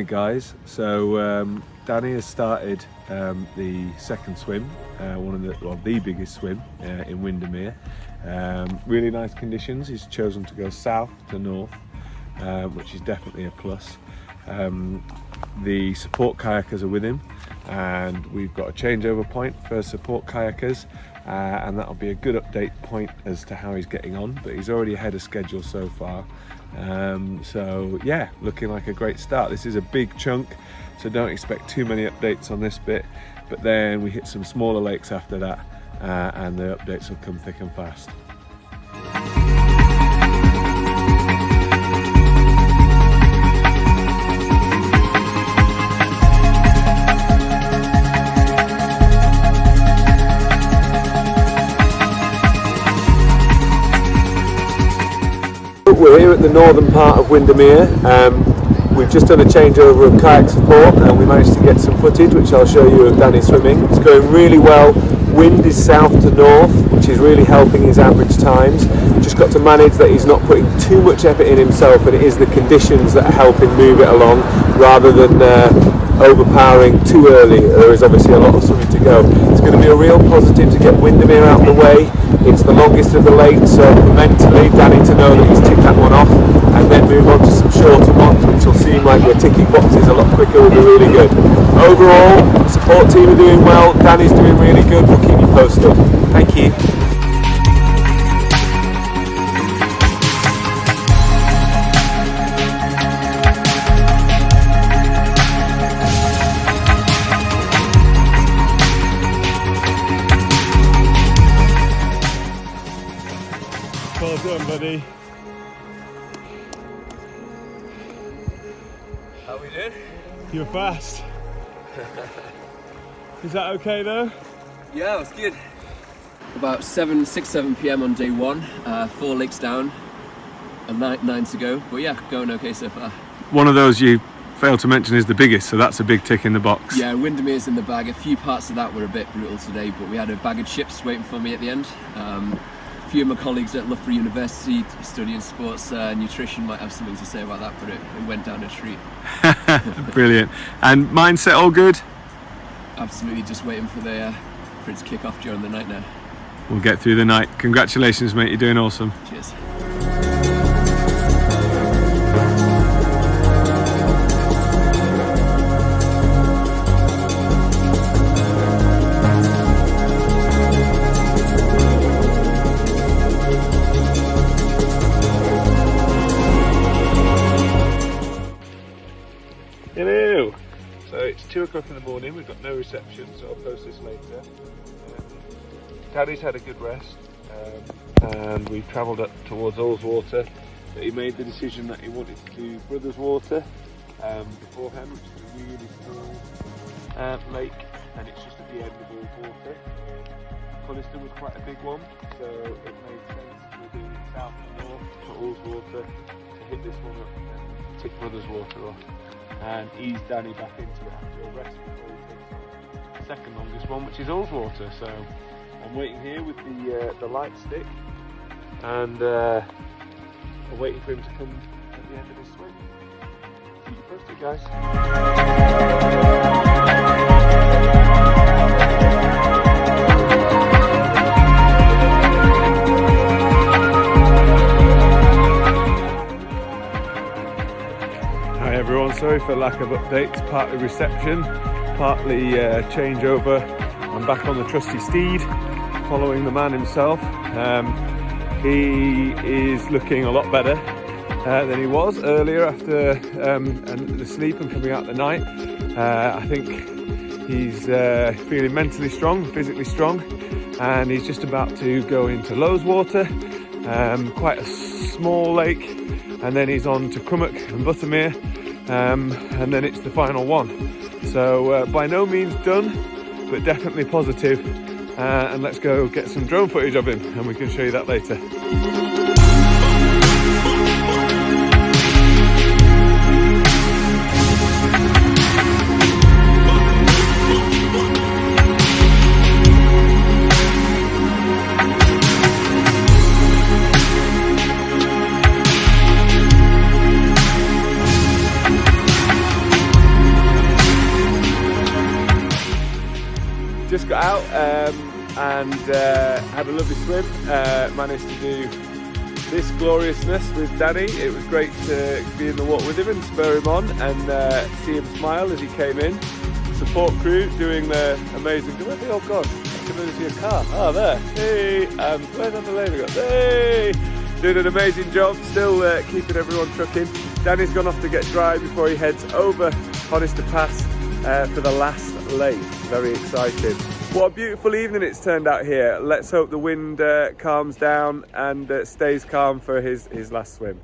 guys. So Danny has started the second swim, the biggest swim in Windermere. Really nice conditions. He's chosen to go south to north, which is definitely a plus. The support kayakers are with him, and we've got a changeover point for support kayakers, and that'll be a good update point as to how he's getting on, but he's already ahead of schedule so far. So yeah, looking like a great start. This is a big chunk, so don't expect too many updates on this bit, but then we hit some smaller lakes after that, and the updates will come thick and fast. We're here at the northern part of Windermere. We've just done a changeover of kayak support, and we managed to get some footage which I'll show you of Danny swimming. It's going really well. Wind is south to north, which is really helping his average times. Just got to manage that he's not putting too much effort in himself, and it is the conditions that are helping move it along rather than overpowering too early. There is obviously a lot of swimming to go. It's going to be a real positive to get Windermere out of the way. It's the longest of the lakes, so mentally Danny to know that he's ticked that one off, and then move on to some shorter ones, which will seem like we're ticking boxes a lot quicker, will be really good. Overall, the support team are doing well, Danny's doing really good, we'll keep you posted. Thank you. Well done, buddy. How we doing? You're fast. Is that okay though? Yeah, it was good. About 7 p.m. on day one, 4 lakes down, and 9 to go. But yeah, going okay so far. One of those you failed to mention is the biggest, so that's a big tick in the box. Yeah, Windermere's in the bag. A few parts of that were a bit brutal today, but we had a bag of chips waiting for me at the end. A few of my colleagues at Loughborough University studying sports nutrition might have something to say about that, but it went down a treat. Brilliant. And mindset all good? Absolutely, just waiting for it to kick off during the night now. We'll get through the night. Congratulations, mate, you're doing awesome. Cheers. Hello! So it's 2 o'clock in the morning, we've got no reception, so I'll post this later. Daddy's had a good rest, and we've travelled up towards Ullswater, but he made the decision that he wanted to do Brothers Water beforehand, which is a really small lake, and it's just at the end of Ullswater. Coniston was quite a big one, so it made sense to do it south and north to Ullswater to hit this one up and tick Brothers Water off, and ease Danny back into it after a rest before he takes on the second longest one, which is Ullswater. So I'm waiting here with the light stick, and I'm waiting for him to come at the end of his swim. Keep you posted, guys. Hi everyone, sorry for lack of updates, partly reception, partly changeover. I'm back on the trusty steed, following the man himself. He is looking a lot better than he was earlier after the sleep and coming out the night. I think he's feeling mentally strong, physically strong, and he's just about to go into Loweswater, quite a small lake, and then he's on to Crummock and Buttermere, and then it's the final one. So by no means done, but definitely positive. And let's go get some drone footage of him, and we can show you that later. and had a lovely swim. Managed to do this gloriousness with Danny. It was great to be in the water with him and spur him on and see him smile as he came in. Support crew doing the amazing. Where's they all gone? I can only see a car. Oh, there. Hey, and where's on the lane? Hey, doing an amazing job. Still keeping everyone trucking. Danny's gone off to get dry before he heads over Honister Pass for the last lake. Very excited. What a beautiful evening it's turned out here. Let's hope the wind calms down and stays calm for his last swim.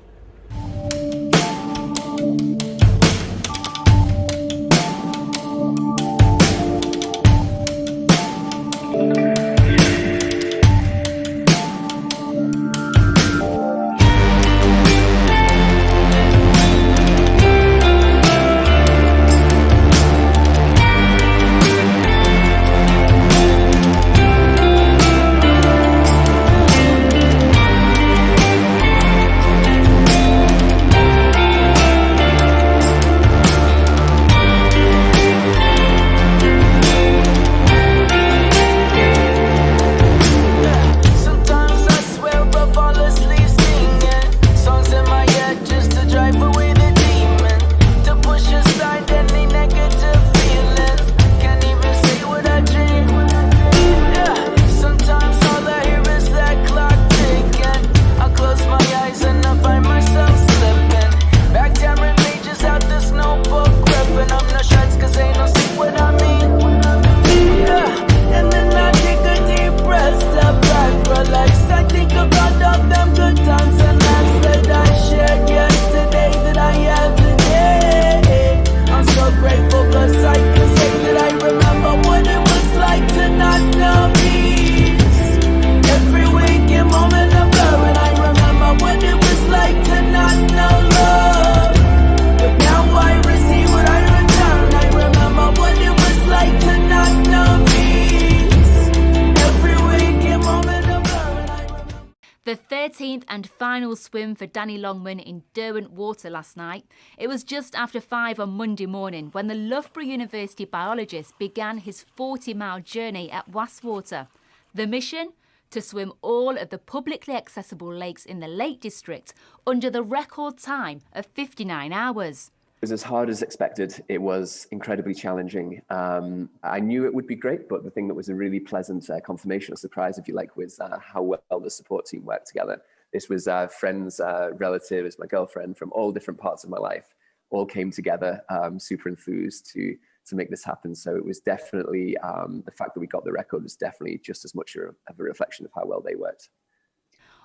The 13th and final swim for Danny Longman in Derwent Water last night. It was just after 5 on Monday morning when the Loughborough University biologist began his 40-mile journey at Wastwater. The mission? To swim all of the publicly accessible lakes in the Lake District under the record time of 59 hours. It was as hard as expected. It was incredibly challenging. I knew it would be great, but the thing that was a really pleasant confirmation or surprise, if you like, was how well the support team worked together. This was friends, relatives, my girlfriend from all different parts of my life, all came together, super enthused to make this happen. So it was definitely, the fact that we got the record was definitely just as much of a reflection of how well they worked.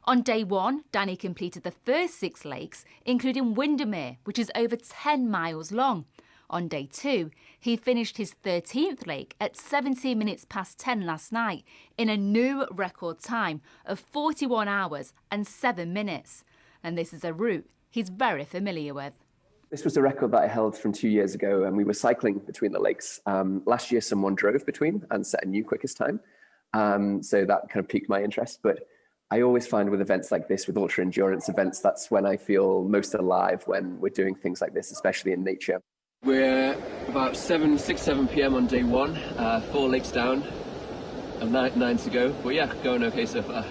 On day 1, Danny completed the first 6 lakes, including Windermere, which is over 10 miles long. On day 2, he finished his 13th lake at 17 minutes past 10 last night in a new record time of 41 hours and 7 minutes. And this is a route he's very familiar with. This was a record that I held from 2 years ago, and we were cycling between the lakes. Last year, someone drove between and set a new quickest time. So that kind of piqued my interest. But I always find with events like this, with ultra endurance events, that's when I feel most alive, when we're doing things like this, especially in nature. We're about 6, 7 p.m. on day 1, 4 lakes down, and 9 to go. But yeah, going okay so far.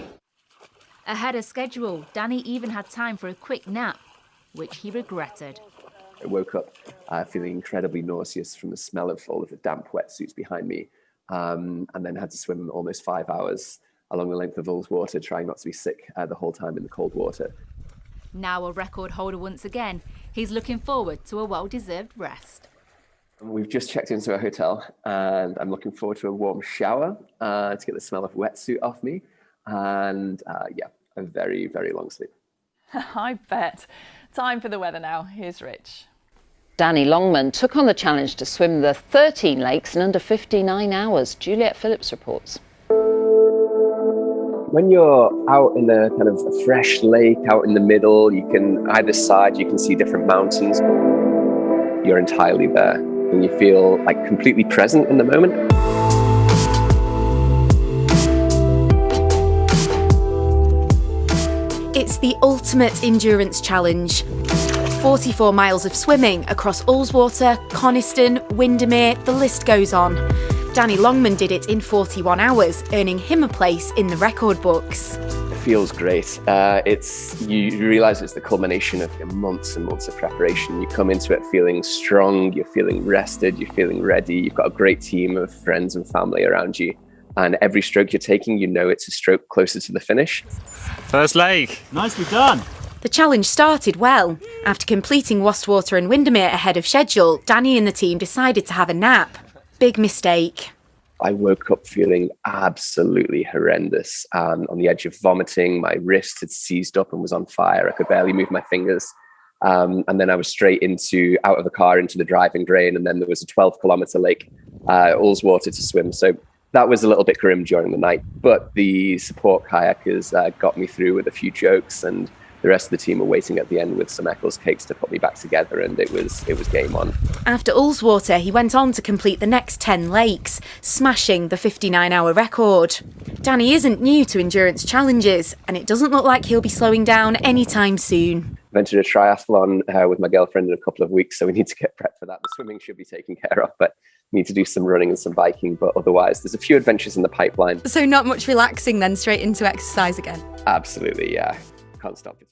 Ahead of schedule, Danny even had time for a quick nap, which he regretted. I woke up feeling incredibly nauseous from the smell of all of the damp wetsuits behind me, and then had to swim almost 5 hours along the length of Ullswater, trying not to be sick the whole time in the cold water. Now a record holder once again, he's looking forward to a well-deserved rest. We've just checked into a hotel and I'm looking forward to a warm shower to get the smell of wetsuit off me and yeah, a very, very long sleep. I bet. Time for the weather now. Here's Rich. Danny Longman took on the challenge to swim the 13 lakes in under 59 hours. Juliet Phillips reports. When you're out in a kind of a fresh lake, out in the middle, you can, either side, you can see different mountains. You're entirely there and you feel like completely present in the moment. It's the ultimate endurance challenge. 44 miles of swimming across Ullswater, Coniston, Windermere, the list goes on. Danny Longman did it in 41 hours, earning him a place in the record books. It feels great. You realise it's the culmination of months and months of preparation. You come into it feeling strong, you're feeling rested, you're feeling ready. You've got a great team of friends and family around you. And every stroke you're taking, you know it's a stroke closer to the finish. First leg. Nicely done. The challenge started well. After completing Wastwater and Windermere ahead of schedule, Danny and the team decided to have a nap. Big mistake. I woke up feeling absolutely horrendous, on the edge of vomiting. My wrist had seized up and was on fire. I could barely move my fingers. And then I was straight out of the car into the driving drain. And then there was a 12-kilometre lake, Ullswater to swim. So that was a little bit grim during the night. But the support kayakers got me through with a few jokes, and the rest of the team were waiting at the end with some Eccles cakes to put me back together, and it was game on. After Ullswater, he went on to complete the next 10 lakes, smashing the 59-hour record. Danny isn't new to endurance challenges, and it doesn't look like he'll be slowing down anytime soon. I've entered a triathlon with my girlfriend in a couple of weeks, so we need to get prepped for that. The swimming should be taken care of, but need to do some running and some biking. But otherwise, there's a few adventures in the pipeline. So not much relaxing then, straight into exercise again? Absolutely, yeah. Can't stop it.